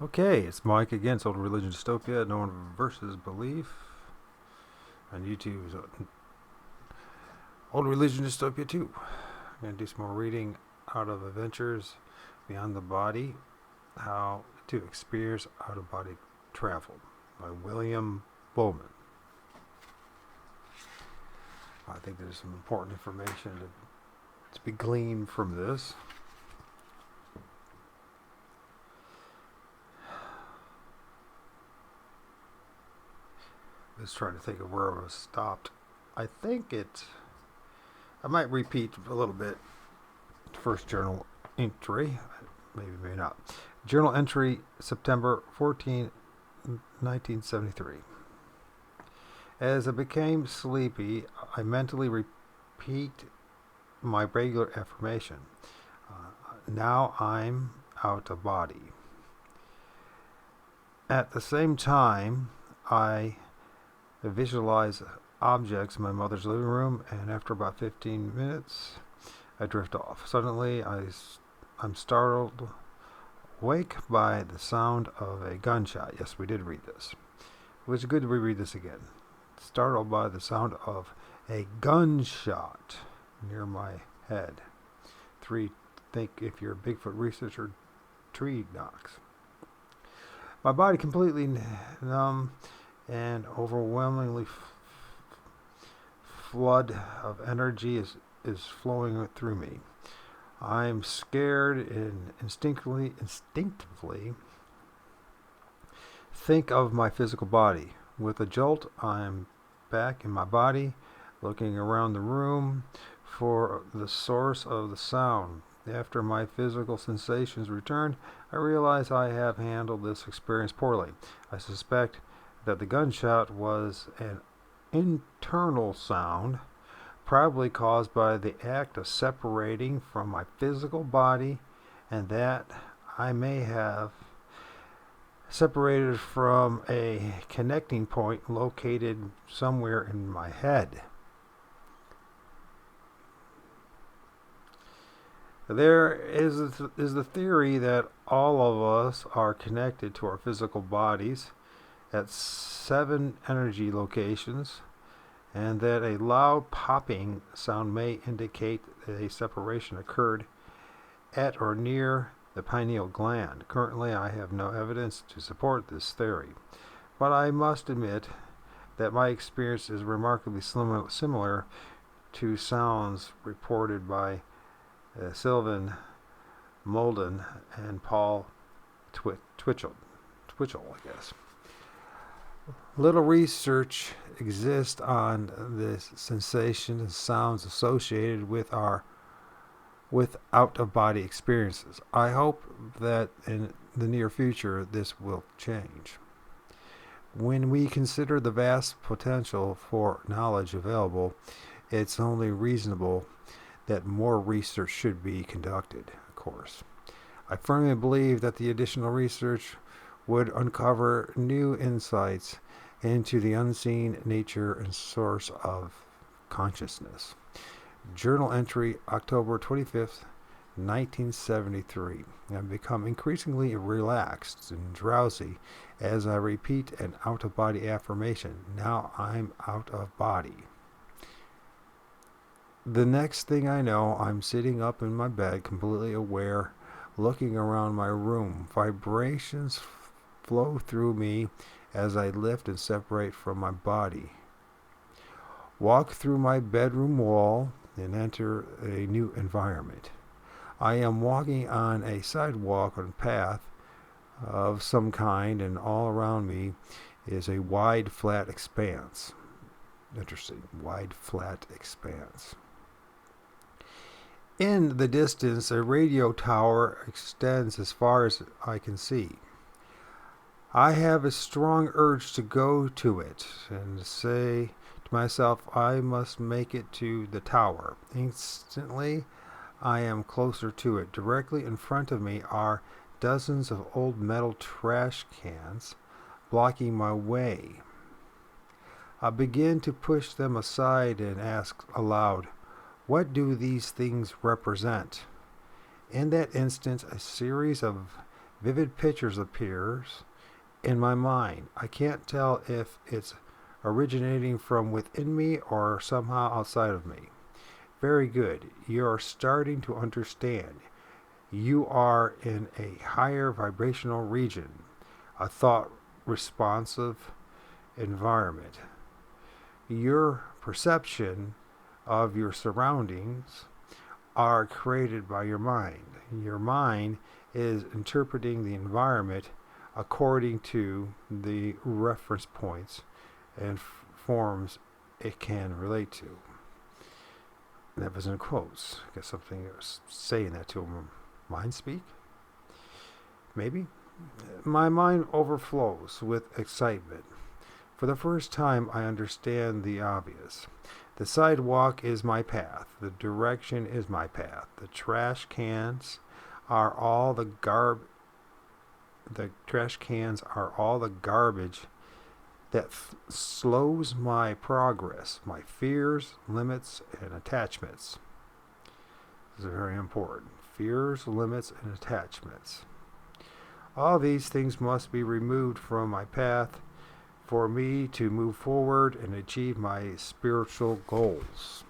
Okay, it's Mike again. It's Old Religion Dystopia, Known versus Belief. On YouTube, Old Religion Dystopia 2. I'm going to do some more reading out of Adventures Beyond the Body, How to Experience Out of Body Travel by William Buhlman. I think there's some important information to be gleaned from this. Let's try to think of where I was stopped. I might repeat a little bit. First journal entry, maybe not. Journal entry, September 14, 1973. As I became sleepy, I mentally repeat my regular affirmation. Now I'm out of body. At the same time, I visualize objects in my mother's living room, and after about 15 minutes, I drift off. Suddenly, I'm startled awake by the sound of a gunshot. Yes, we did read this. It was good to reread this again. Startled by the sound of a gunshot near my head. 3. Think if you're a Bigfoot researcher, tree knocks. My body completely numb and overwhelmingly flood of energy is flowing through me. I'm scared and instinctively think of my physical body. With a jolt, I'm back in my body, looking around the room for the source of the sound. After my physical sensations return, I realize I have handled this experience poorly. I suspect that the gunshot was an internal sound, probably caused by the act of separating from my physical body, and that I may have separated from a connecting point located somewhere in my head. There is the theory that all of us are connected to our physical bodies at 7 energy locations, and that a loud popping sound may indicate that a separation occurred at or near the pineal gland. Currently, I have no evidence to support this theory, but I must admit that my experience is remarkably similar to sounds reported by Sylvan Molden and Paul Twitchell, I guess. Little research exists on the sensations and sounds associated with out-of-body experiences. I hope that in the near future this will change. When we consider the vast potential for knowledge available, it's only reasonable that more research should be conducted, of course. I firmly believe that the additional research would uncover new insights into the unseen nature and source of consciousness. Journal entry, October 25th, 1973. I've become increasingly relaxed and drowsy as I repeat an out-of-body affirmation. Now I'm out of body. The next thing I know, I'm sitting up in my bed, completely aware, looking around my room. Vibrations flow through me as I lift and separate from my body. Walk through my bedroom wall and enter a new environment. I am walking on a sidewalk or path of some kind, and all around me is a wide, flat expanse. Interesting, wide, flat expanse. In the distance, a radio tower extends as far as I can see. I have a strong urge to go to it and say to myself, I must make it to the tower. Instantly, I am closer to it. Directly in front of me are dozens of old metal trash cans blocking my way. I begin to push them aside and ask aloud, what do these things represent? In that instant, a series of Vivid pictures appears in my mind. I can't tell if it's originating from within me or somehow outside of me. Very good. You're starting to understand. You are in a higher vibrational region, a thought responsive environment. Your perception of your surroundings are created by your mind. Your mind is interpreting the environment according to the reference points and forms it can relate to. And that was in quotes. I guess something saying that to him. Mind speak? Maybe? My mind overflows with excitement. For the first time, I understand the obvious. The sidewalk is my path. The direction is my path. The trash cans are all the trash cans are all the garbage that slows my progress, my fears, limits, and attachments. This is very important. Fears, limits, and attachments. All these things must be removed from my path for me to move forward and achieve my spiritual goals.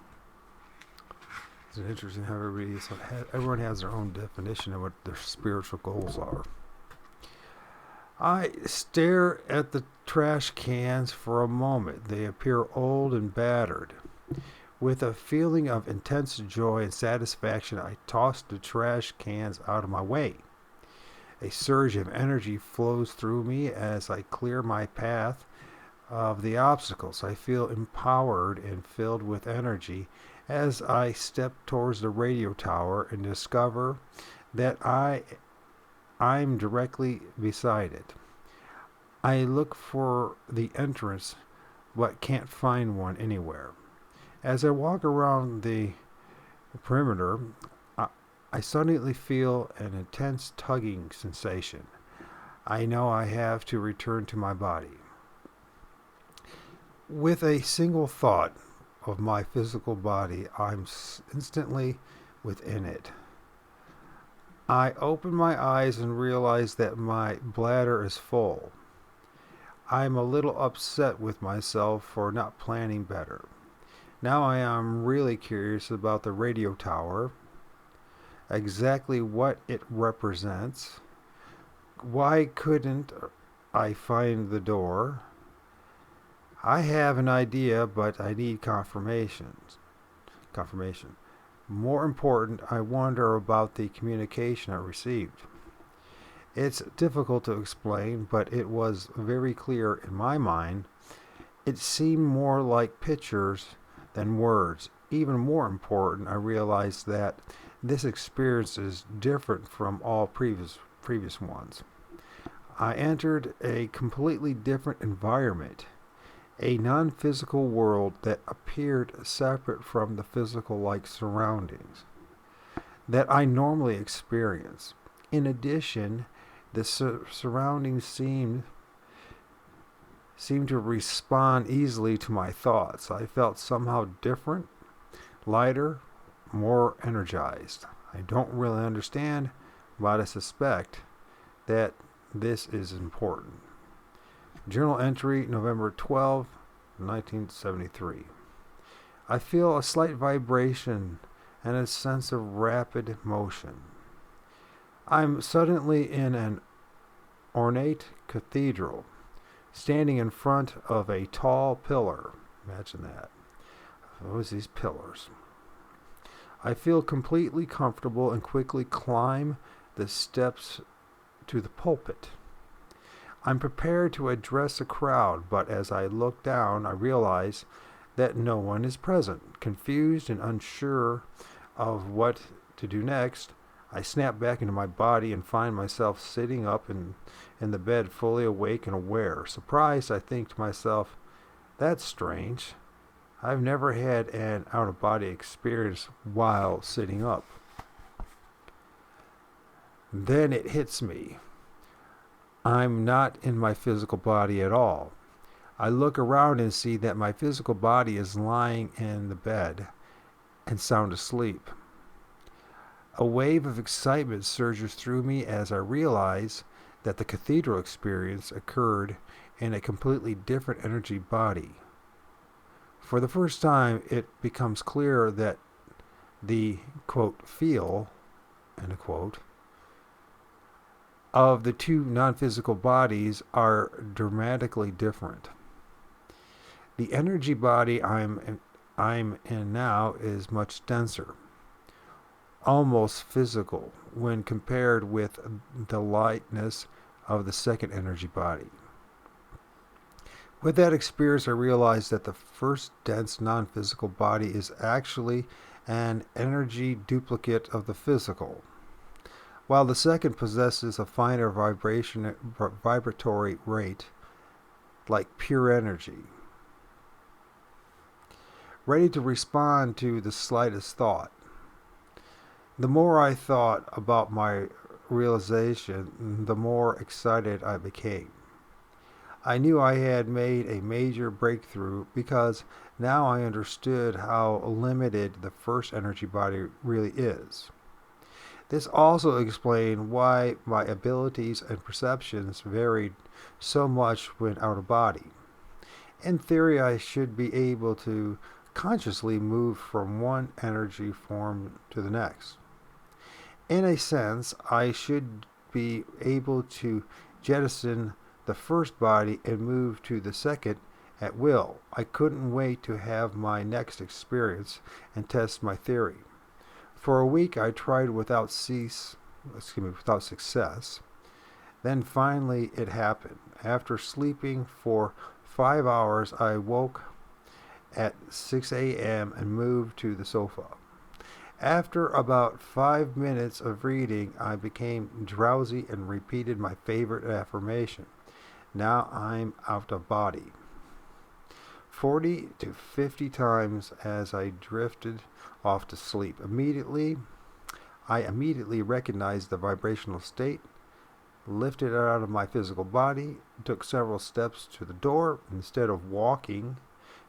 It's interesting how everyone has their own definition of what their spiritual goals are. I stare at the trash cans for a moment. They appear old and battered. With a feeling of intense joy and satisfaction, I toss the trash cans out of my way. A surge of energy flows through me as I clear my path of the obstacles. I feel empowered and filled with energy as I step towards the radio tower and discover that I'm directly beside it. I look for the entrance but can't find one anywhere. As I walk around the perimeter, I suddenly feel an intense tugging sensation. I know I have to return to my body. With a single thought of my physical body, I'm instantly within it. I open my eyes and realize that my bladder is full. I'm a little upset with myself for not planning better. Now I am really curious about the radio tower, exactly what it represents. Why couldn't I find the door? I have an idea, but I need confirmation. More important, I wonder about the communication I received. It's difficult to explain, but it was very clear in my mind. It seemed more like pictures than words. Even more important, I realized that this experience is different from all previous ones. I entered a completely different environment, a non-physical world that appeared separate from the physical-like surroundings that I normally experience. In addition, the surroundings seemed to respond easily to my thoughts. I felt somehow different, lighter, more energized. I don't really understand, but I suspect that this is important. Journal entry, November 12, 1973. I feel a slight vibration and a sense of rapid motion. I'm suddenly in an ornate cathedral, standing in front of a tall pillar. Imagine that. Those these pillars. I feel completely comfortable and quickly climb the steps to the pulpit. I'm prepared to address a crowd, but as I look down, I realize that no one is present. Confused and unsure of what to do next, I snap back into my body and find myself sitting up in the bed, fully awake and aware. Surprised, I think to myself, that's strange. I've never had an out-of-body experience while sitting up. Then it hits me. I'm not in my physical body at all. I look around and see that my physical body is lying in the bed and sound asleep. A wave of excitement surges through me as I realize that the cathedral experience occurred in a completely different energy body. For the first time, it becomes clear that the, quote, feel, end quote, of the two non-physical bodies are dramatically different. The energy body I'm in now is much denser, almost physical, when compared with the lightness of the second energy body. With that experience, I realized that the first dense non-physical body is actually an energy duplicate of the physical, while the second possesses a finer vibratory rate, like pure energy, ready to respond to the slightest thought. The more I thought about my realization, the more excited I became. I knew I had made a major breakthrough because now I understood how limited the first energy body really is. This also explained why my abilities and perceptions varied so much when out of body. In theory, I should be able to consciously move from one energy form to the next. In a sense, I should be able to jettison the first body and move to the second at will. I couldn't wait to have my next experience and test my theory. For a week I tried without success. Then finally it happened. After sleeping for 5 hours, I woke at 6 a.m. and moved to the sofa. After about 5 minutes of reading, I became drowsy and repeated my favorite affirmation. Now I'm out of body. 40 to 50 times as I drifted off to sleep. I immediately recognized the vibrational state, lifted it out of my physical body, took several steps to the door. Instead of walking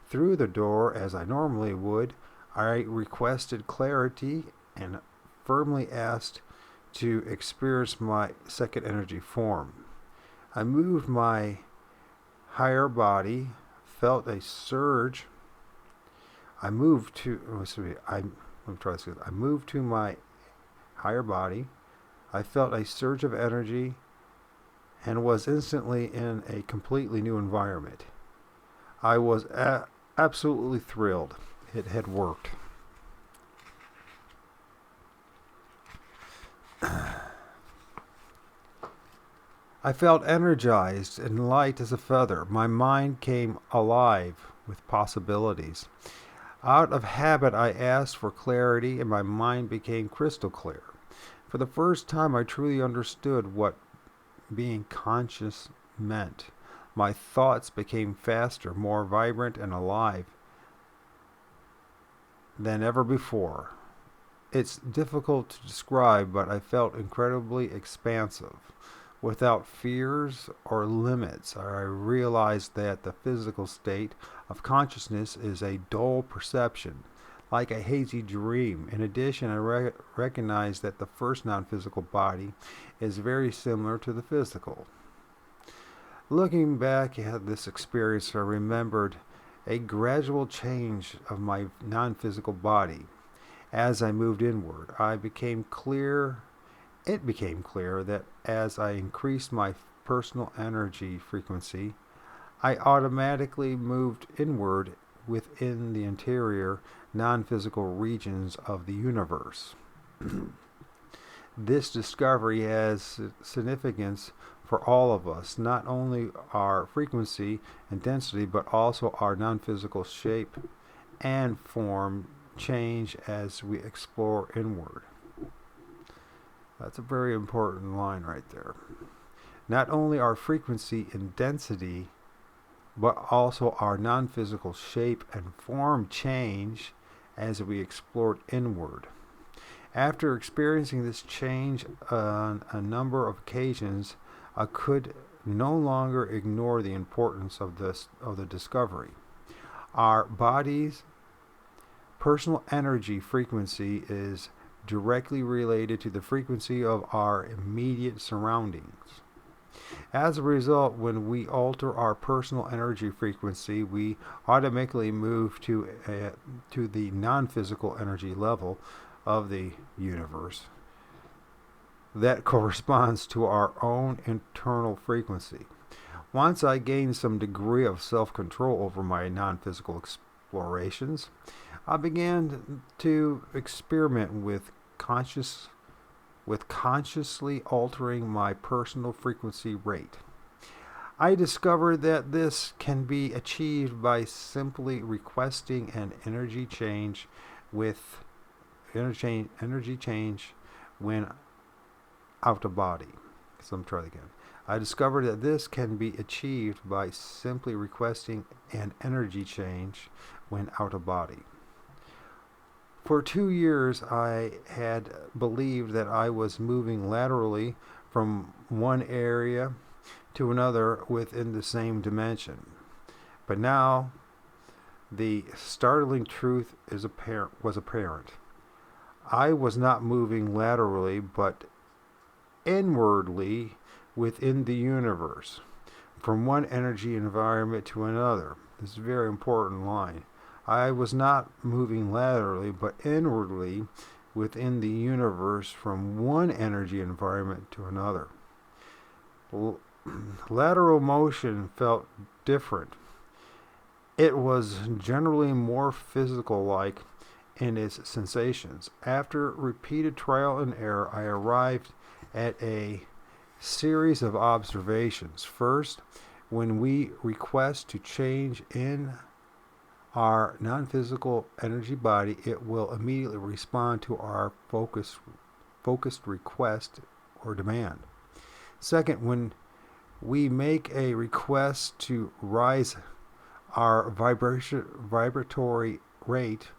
through the door as I normally would, I requested clarity and firmly asked to experience my second energy form. I moved my higher body, felt a surge. I moved to my higher body. I felt a surge of energy and was instantly in a completely new environment. I was absolutely thrilled. It had worked. I felt energized and light as a feather. My mind came alive with possibilities. Out of habit, I asked for clarity, and my mind became crystal clear. For the first time, I truly understood what being conscious meant. My thoughts became faster, more vibrant, and alive than ever before. It's difficult to describe, but I felt incredibly expansive. Without fears or limits, I realized that the physical state of consciousness is a dull perception, like a hazy dream. In addition, I recognized that the first non-physical body is very similar to the physical. Looking back at this experience, I remembered a gradual change of my non-physical body. As I moved inward, it became clear that as I increased my personal energy frequency, I automatically moved inward within the interior, non-physical regions of the universe. This discovery has significance for all of us, not only our frequency and density, but also our non-physical shape and form change as we explore inward. That's a very important line right there. Not only our frequency and density, but also our non-physical shape and form change as we explored inward. After experiencing this change on a number of occasions, I could no longer ignore the importance of the discovery. Our body's personal energy frequency is directly related to the frequency of our immediate surroundings. As a result, when we alter our personal energy frequency, we automatically move to the non-physical energy level of the universe that corresponds to our own internal frequency. Once I gained some degree of self-control over my non-physical explorations, I began to experiment with consciously altering my personal frequency rate. I discovered that this can be achieved by simply requesting an energy change when out of body. So I'm trying again. I discovered that this can be achieved by simply requesting an energy change when out of body. For 2 years, I had believed that I was moving laterally from one area to another within the same dimension. But now, the startling truth was apparent. I was not moving laterally, but inwardly within the universe, from one energy environment to another. This is a very important line. I was not moving laterally, but inwardly within the universe from one energy environment to another. Lateral motion felt different. It was generally more physical-like in its sensations. After repeated trial and error, I arrived at a series of observations. First, when we request to change in our non-physical energy body, it will immediately respond to our focused request or demand. Second, when we make a request to rise our vibratory rate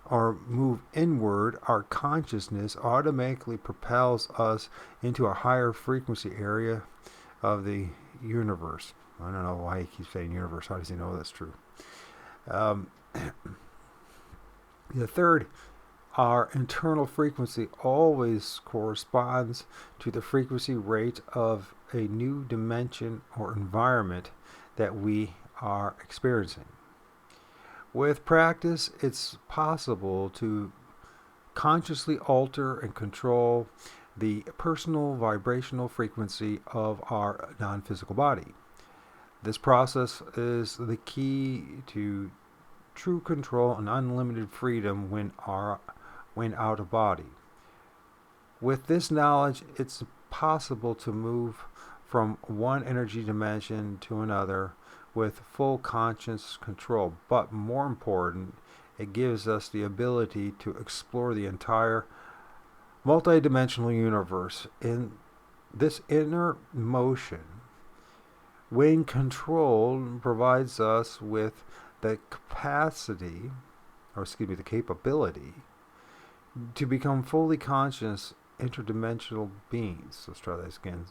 or move inward, our consciousness automatically propels us into a higher frequency area of the universe. I don't know why he keeps saying universe. How does he know that's true? The third, our internal frequency always corresponds to the frequency rate of a new dimension or environment that we are experiencing. With practice, it's possible to consciously alter and control the personal vibrational frequency of our non-physical body. This process is the key to true control and unlimited freedom when out of body. With this knowledge, it's possible to move from one energy dimension to another with full conscious control. But more important, it gives us the ability to explore the entire multidimensional universe. In this inner motion, when controlled, provides us with the capability to become fully conscious interdimensional beings. Let's try this again.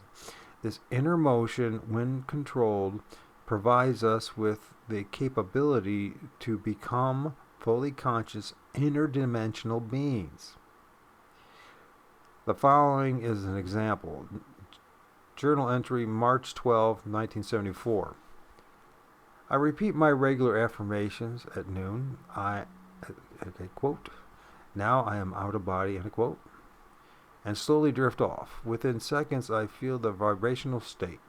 This inner motion, when controlled, provides us with the capability to become fully conscious interdimensional beings. The following is an example. Journal entry, March 12, 1974. I repeat my regular affirmations at noon. Quote, now I am out of body, end quote, and slowly drift off. Within seconds, I feel the vibrational state.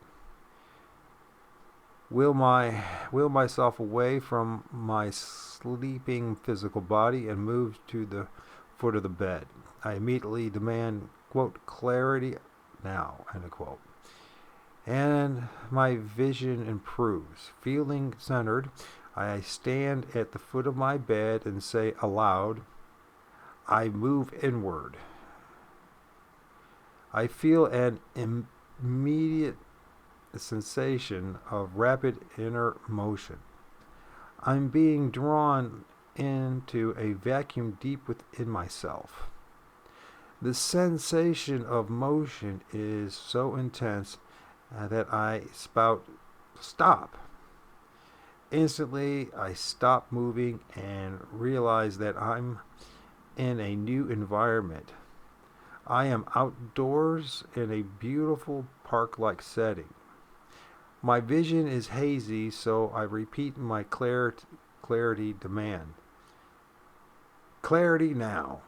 Will myself away from my sleeping physical body and move to the foot of the bed. I immediately demand, quote, clarity now, end quote. And my vision improves. Feeling centered, I stand at the foot of my bed and say aloud, I move inward. I feel an immediate sensation of rapid inner motion. I'm being drawn into a vacuum deep within myself. The sensation of motion is so intense that I spout, stop. Instantly, I stop moving and realize that I'm in a new environment. I am outdoors in a beautiful park-like setting. My vision is hazy, so I repeat my clarity demand. Clarity now.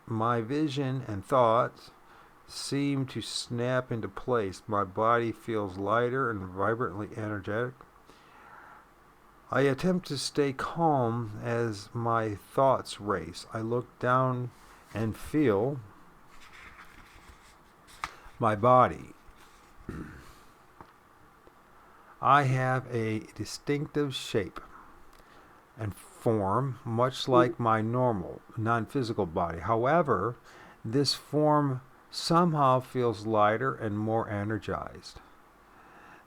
My vision and thoughts seem to snap into place. My body feels lighter and vibrantly energetic. I attempt to stay calm as my thoughts race. I look down and feel my body. I have a distinctive shape and form, much like my normal, non-physical body. However, this form somehow feels lighter and more energized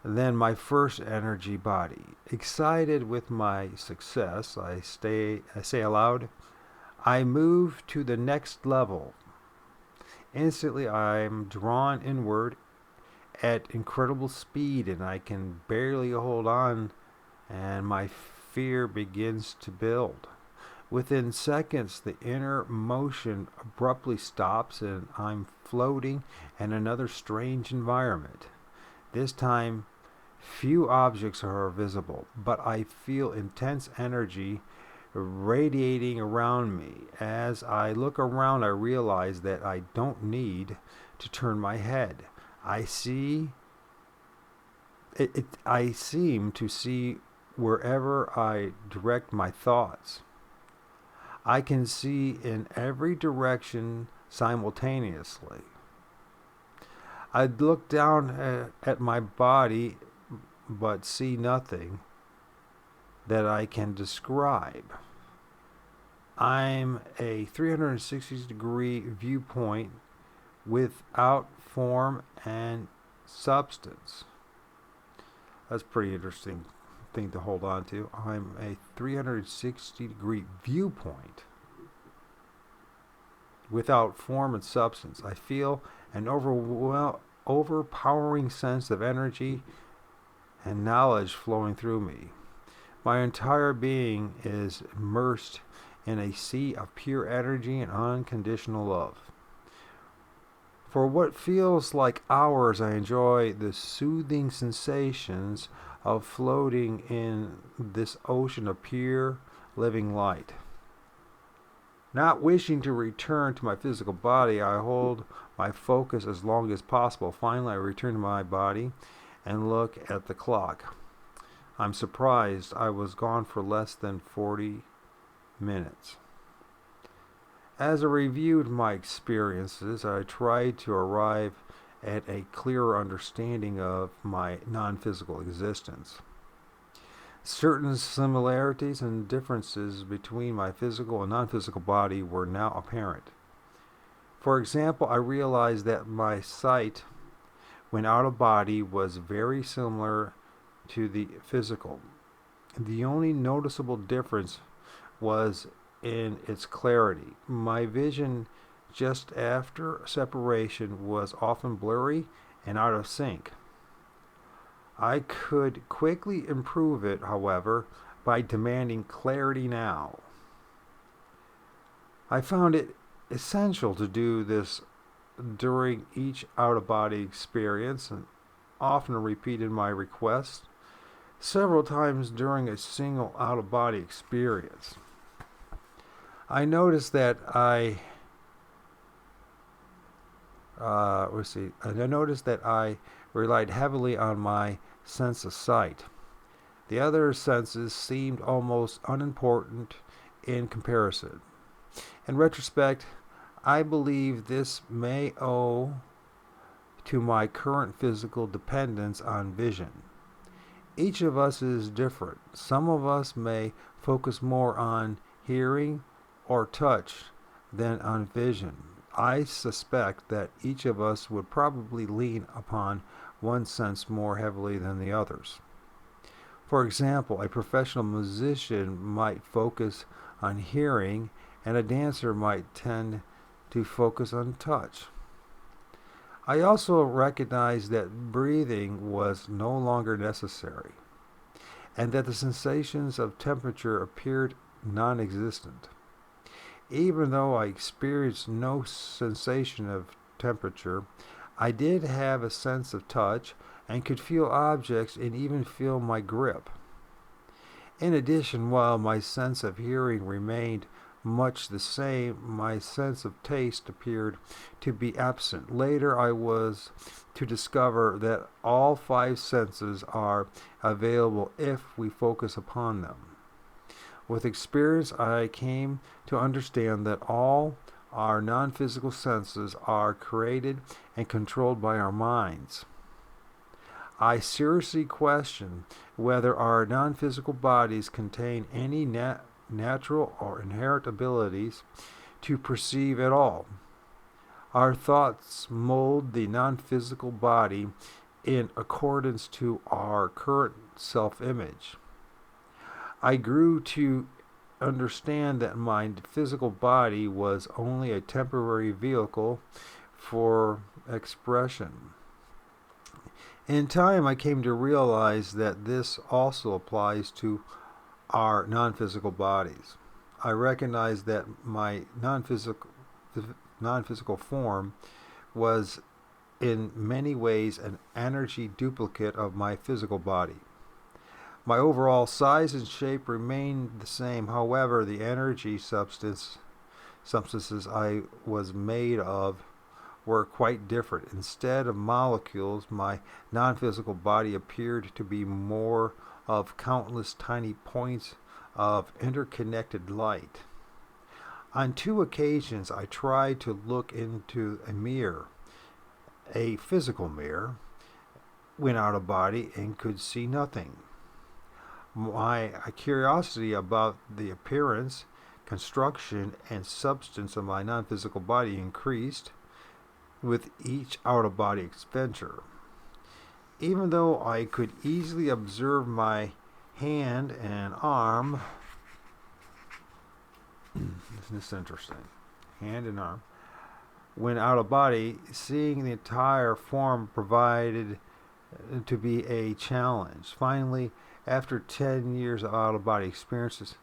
than my first energy body. Excited with my success, I say aloud, I move to the next level. Instantly, I'm drawn inward at incredible speed, and I can barely hold on, and my fear begins to build. Within seconds, the inner motion abruptly stops, and I'm floating in another strange environment. This time, few objects are visible, but I feel intense energy radiating around me. As I look around, I realize that I don't need to turn my head. I seem to see wherever I direct my thoughts. I can see in every direction simultaneously. I look down at my body but see nothing that I can describe. I'm a 360-degree viewpoint without form and substance. That's a pretty interesting thing to hold on to. I'm a 360-degree viewpoint without form and substance. I feel an overpowering sense of energy and knowledge flowing through me. My entire being is immersed in a sea of pure energy and unconditional love. For what feels like hours, I enjoy the soothing sensations of floating in this ocean of pure, living light. Not wishing to return to my physical body, I hold my focus as long as possible. Finally, I return to my body and look at the clock. I'm surprised I was gone for less than 40 minutes. As I reviewed my experiences, I tried to arrive at a clearer understanding of my non-physical existence. Certain similarities and differences between my physical and non-physical body were now apparent. For example, I realized that my sight when out of body was very similar to the physical. The only noticeable difference was in its clarity. My vision just after separation was often blurry and out of sync. I could quickly improve it, however, by demanding clarity now. I found it essential to do this during each out-of-body experience and often repeated my request several times during a single out-of-body experience. I noticed that I relied heavily on my sense of sight. The other senses seemed almost unimportant in comparison. In retrospect, I believe this may owe to my current physical dependence on vision. Each of us is different. Some of us may focus more on hearing or touch than on vision. I suspect that each of us would probably lean upon one sense more heavily than the others. For example, a professional musician might focus on hearing, and a dancer might tend to focus on touch. I also recognized that breathing was no longer necessary, and that the sensations of temperature appeared non-existent. Even though I experienced no sensation of temperature, I did have a sense of touch and could feel objects and even feel my grip. In addition, while my sense of hearing remained much the same, my sense of taste appeared to be absent. Later, I was to discover that all five senses are available if we focus upon them. With experience, I came to understand that all our non physical senses are created and controlled by our minds. I seriously question whether our non physical bodies contain any natural or inherent abilities to perceive at all. Our thoughts mold the non physical body in accordance to our current self image. I grew to understand that my physical body was only a temporary vehicle for expression. In time, I came to realize that this also applies to our non physical bodies. I recognized that my non physical form was in many ways an energy duplicate of my physical body. My overall size and shape remained the same. However, the energy substances I was made of were quite different. Instead of molecules, my non-physical body appeared to be more of countless tiny points of interconnected light. On 2 occasions, I tried to look into a mirror, a physical mirror, when out of body, and could see nothing. My curiosity about the appearance, construction, and substance of my non-physical body increased with each out-of-body adventure. Even though I could easily observe my hand and arm, this is interesting, hand and arm, when out of body, seeing the entire form provided to be a challenge. Finally, after 10 years of out-of-body experiences,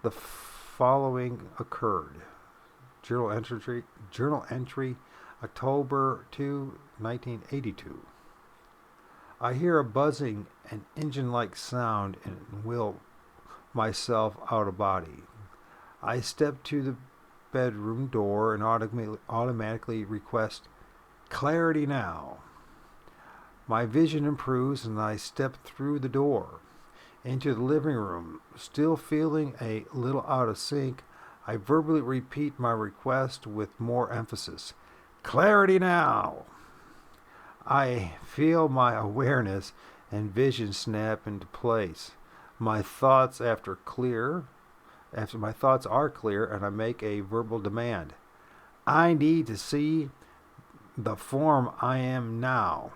the following occurred. Journal entry, October 2, 1982. I hear a buzzing and engine-like sound and will myself out of body. I step to the bedroom door and automatically request clarity now. My vision improves and I step through the door into the living room. Still feeling a little out of sync, I verbally repeat my request with more emphasis. Clarity now! I feel my awareness and vision snap into place. My thoughts are clear, and I make a verbal demand. I need to see the form I am now.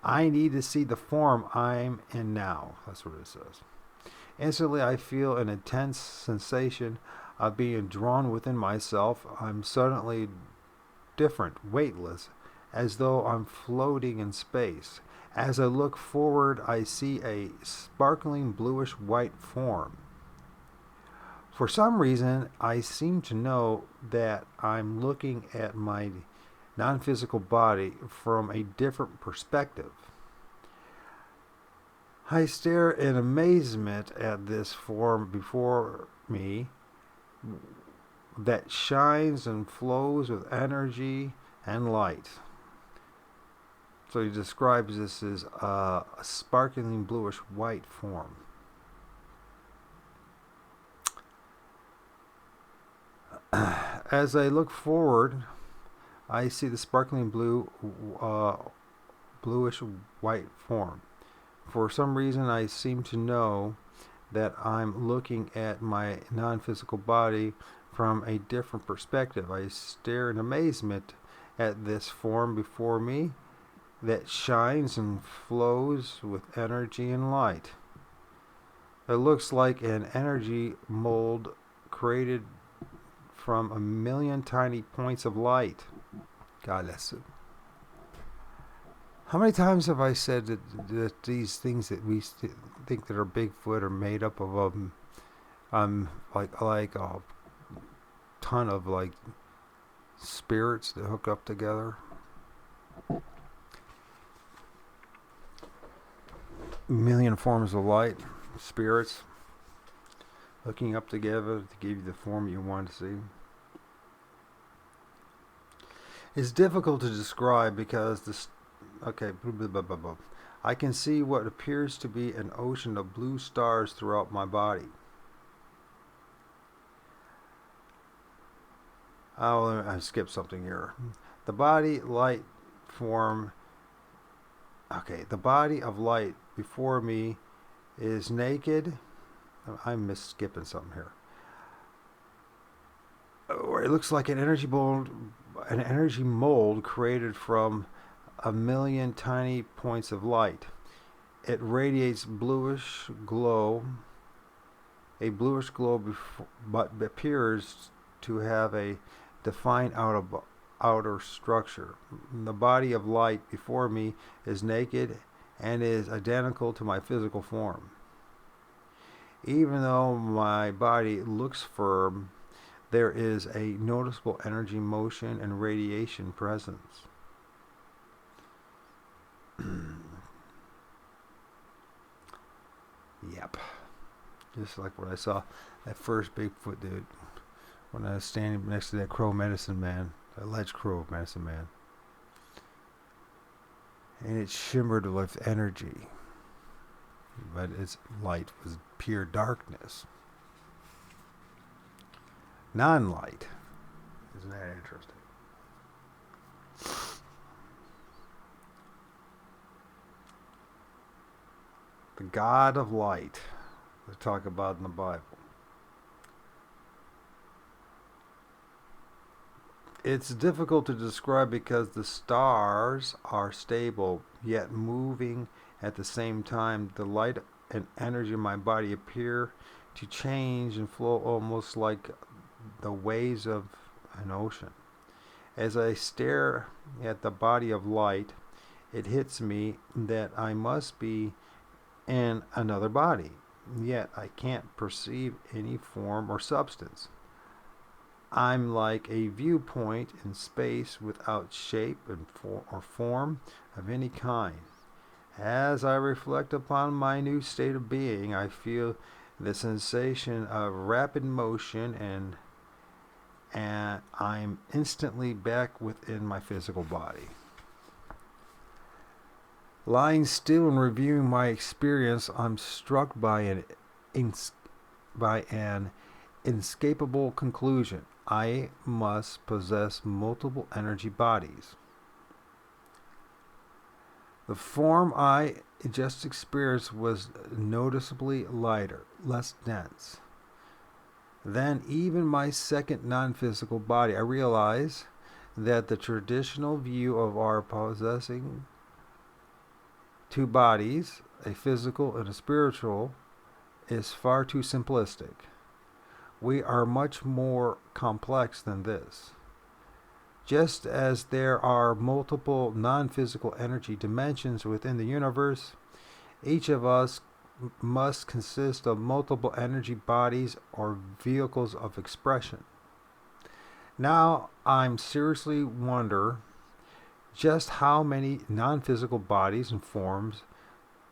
I need to see the form I'm in now. That's what it says. Instantly, I feel an intense sensation of being drawn within myself. I'm suddenly different, weightless, as though I'm floating in space. As I look forward, I see a sparkling bluish white form. For some reason, I seem to know that I'm looking at my non-physical body from a different perspective. I stare in amazement at this form before me that shines and flows with energy and light. So he describes this as a sparkling bluish white form. As I look forward, I see the sparkling bluish white form. For some reason, I seem to know that I'm looking at my non-physical body from a different perspective. I stare in amazement at this form before me that shines and flows with energy and light. It looks like an energy mold created from a million tiny points of light. God, that's it. How many times have I said that these things that we think that are Bigfoot are made up of like ton of like spirits that hook up together. A million forms of light, spirits hooking up together to give you the form you want to see. It's difficult to describe because this. Okay, blah, blah, blah, blah. I can see what appears to be an ocean of blue stars throughout my body. I skipped something here. The body light form. Okay, the body of light before me is naked. I'm skipping something here. Or it looks like an energy mold created from a million tiny points of light. It radiates a bluish glow but appears to have a defined outer structure. The body of light before me is naked and is identical to my physical form. Even though my body looks firm, there is a noticeable energy, motion, and radiation presence. Yep. Just like what I saw that first Bigfoot dude when I was standing next to that crow medicine man, alleged crow medicine man. And it shimmered with energy, but its light was pure darkness. Non-light. Isn't that interesting? The God of light, they talk about in the Bible. It's difficult to describe because the stars are stable yet moving at the same time. The light and energy in my body appear to change and flow almost like the waves of an ocean. As I stare at the body of light, it hits me that I must be in another body, yet I can't perceive any form or substance. I'm like a viewpoint in space without shape or form of any kind. As I reflect upon my new state of being, I feel the sensation of rapid motion and I'm instantly back within my physical body. Lying still and reviewing my experience, I'm struck by an inescapable conclusion. I must possess multiple energy bodies. The form I just experienced was noticeably lighter, less dense than even my second non-physical body. I realize that the traditional view of our possessing two bodies, a physical and a spiritual, is far too simplistic. We are much more complex than this. Just as there are multiple non-physical energy dimensions within the universe, each of us must consist of multiple energy bodies or vehicles of expression. Now I'm seriously wonder just how many non-physical bodies and forms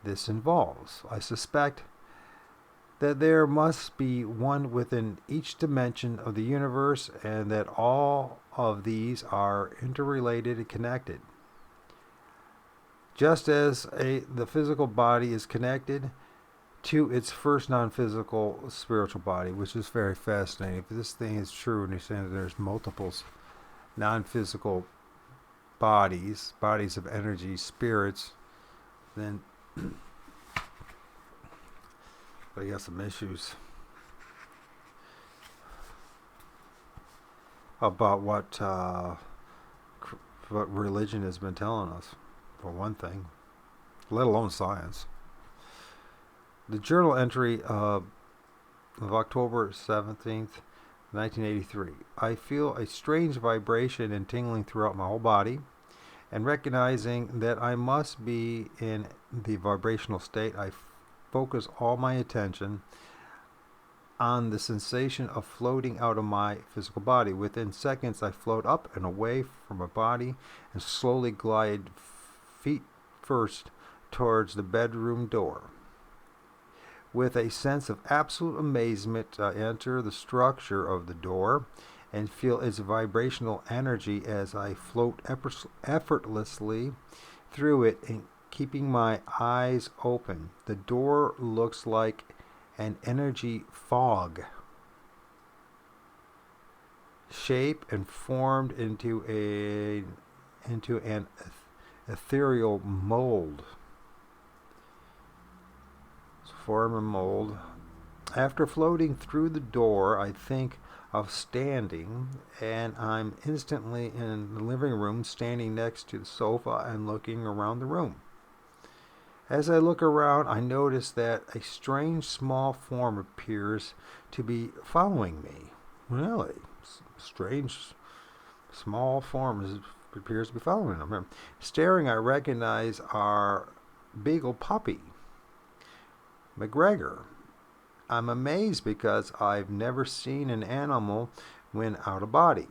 this involves. I suspect that there must be one within each dimension of the universe and that all of these are interrelated and connected. Just as the physical body is connected to its first non-physical spiritual body, which is very fascinating. If this thing is true and you're saying that there's multiple non-physical bodies of energy, spirits, then I got some issues about what religion has been telling us, for one thing, let alone science. The journal entry of October 17th, 1983. I feel a strange vibration and tingling throughout my whole body, and recognizing that I must be in the vibrational state, I focus all my attention on the sensation of floating out of my physical body. Within seconds, I float up and away from my body and slowly glide feet first towards the bedroom door. With a sense of absolute amazement, I enter the structure of the door and feel its vibrational energy as I float effortlessly through it and keeping my eyes open. The door looks like an energy fog, shaped and formed into an ethereal mold. Form a mold. After floating through the door, I think of standing, and I'm instantly in the living room, standing next to the sofa and looking around the room. As I look around, I notice that a strange small form appears to be following me. Really? Strange small form appears to be following me. Staring, I recognize our beagle puppy, McGregor. I'm amazed because I've never seen an animal when out of body.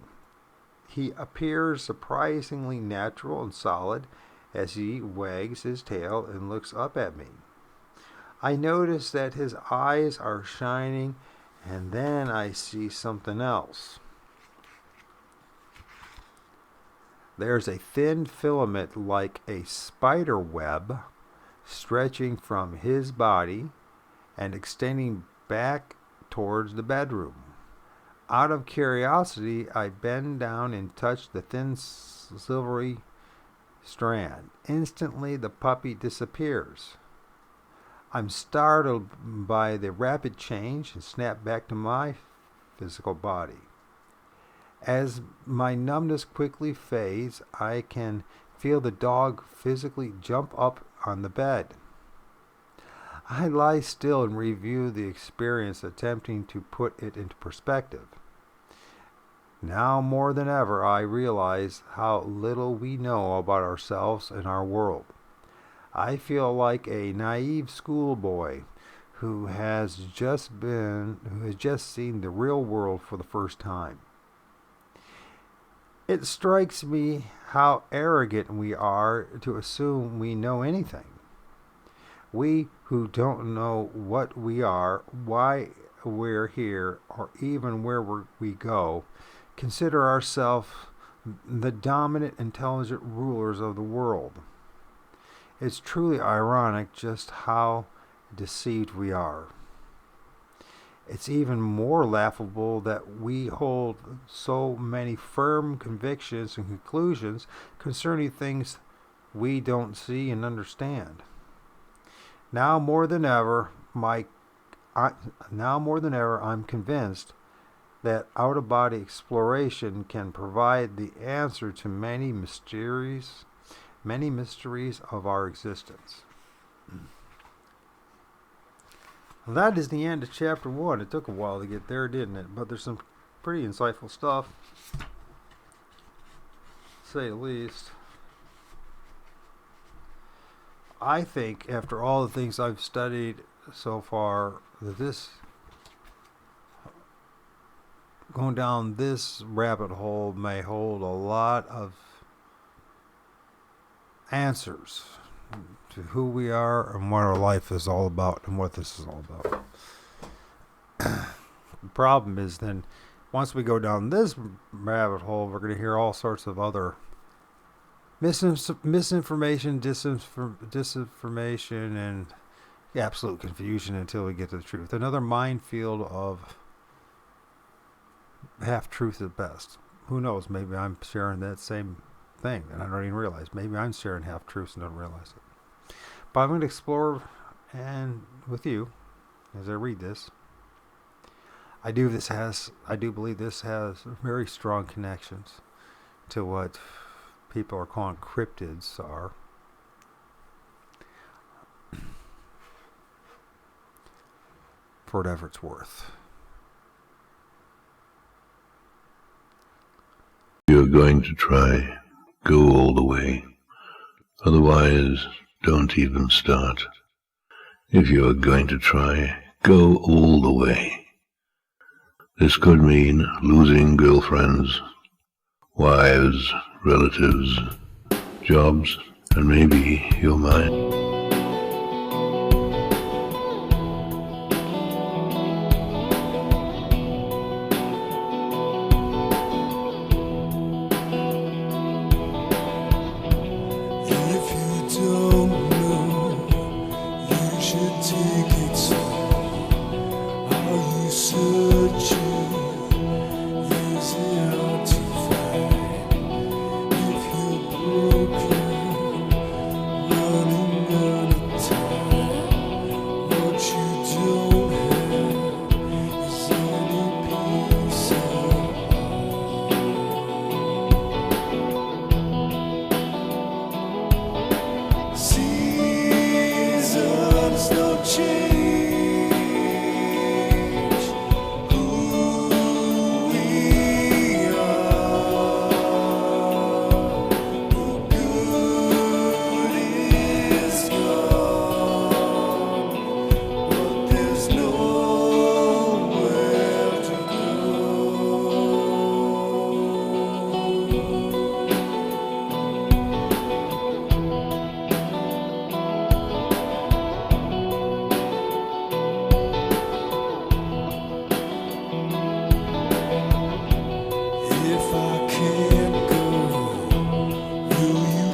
He appears surprisingly natural and solid as he wags his tail and looks up at me. I notice that his eyes are shining, and then I see something else. There's a thin filament like a spider web stretching from his body and extending back towards the bedroom. Out of curiosity, I bend down and touch the thin silvery strand. Instantly, the puppy disappears. I'm startled by the rapid change and snap back to my physical body. As my numbness quickly fades, I can feel the dog physically jump up on the bed. I lie still and review the experience, attempting to put it into perspective. Now more than ever, I realize how little we know about ourselves and our world. I feel like a naive schoolboy who has just seen the real world for the first time. It strikes me how arrogant we are to assume we know anything. We who don't know what we are, why we're here, or even where we go, consider ourselves the dominant, intelligent rulers of the world. It's truly ironic just how deceived we are. It's even more laughable that we hold so many firm convictions and conclusions concerning things we don't see and understand. Now more than ever, I'm convinced that out-of-body exploration can provide the answer to many mysteries of our existence. Well, that is the end of chapter 1. It took a while to get there, didn't it? But there's some pretty insightful stuff, to say the least. I think, after all the things I've studied so far, that going down this rabbit hole may hold a lot of answers to who we are and what our life is all about and what this is all about. The problem is then, once we go down this rabbit hole, we're going to hear all sorts of other misinformation, disinformation, and absolute confusion until we get to the truth. Another minefield of half-truth at best. Who knows? Maybe I'm sharing that same thing and I don't even realize. Maybe I'm sharing half-truths and don't realize it. But I'm going to explore and with you as I read this. I do believe this has very strong connections to what people are calling cryptids are. For whatever it's worth. You're going to try, go all the way. Otherwise, don't even start. If you're going to try, go all the way. This could mean losing girlfriends, wives, relatives, jobs, and maybe your mind.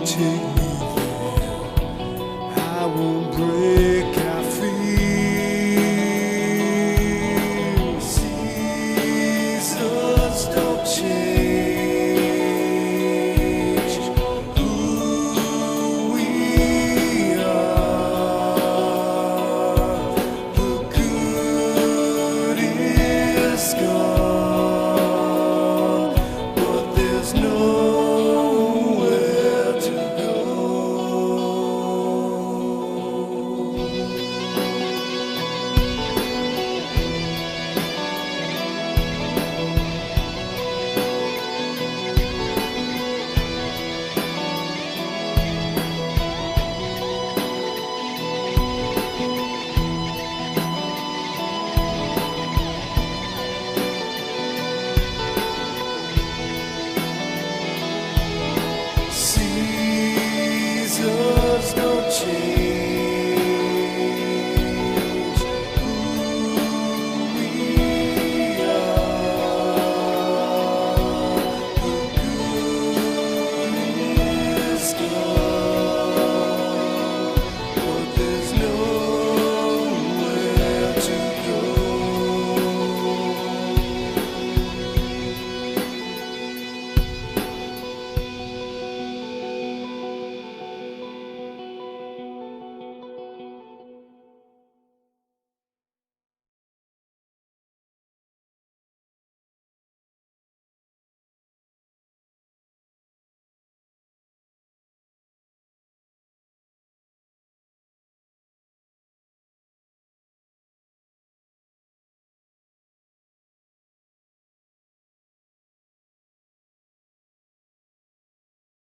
Take me there. I won't break.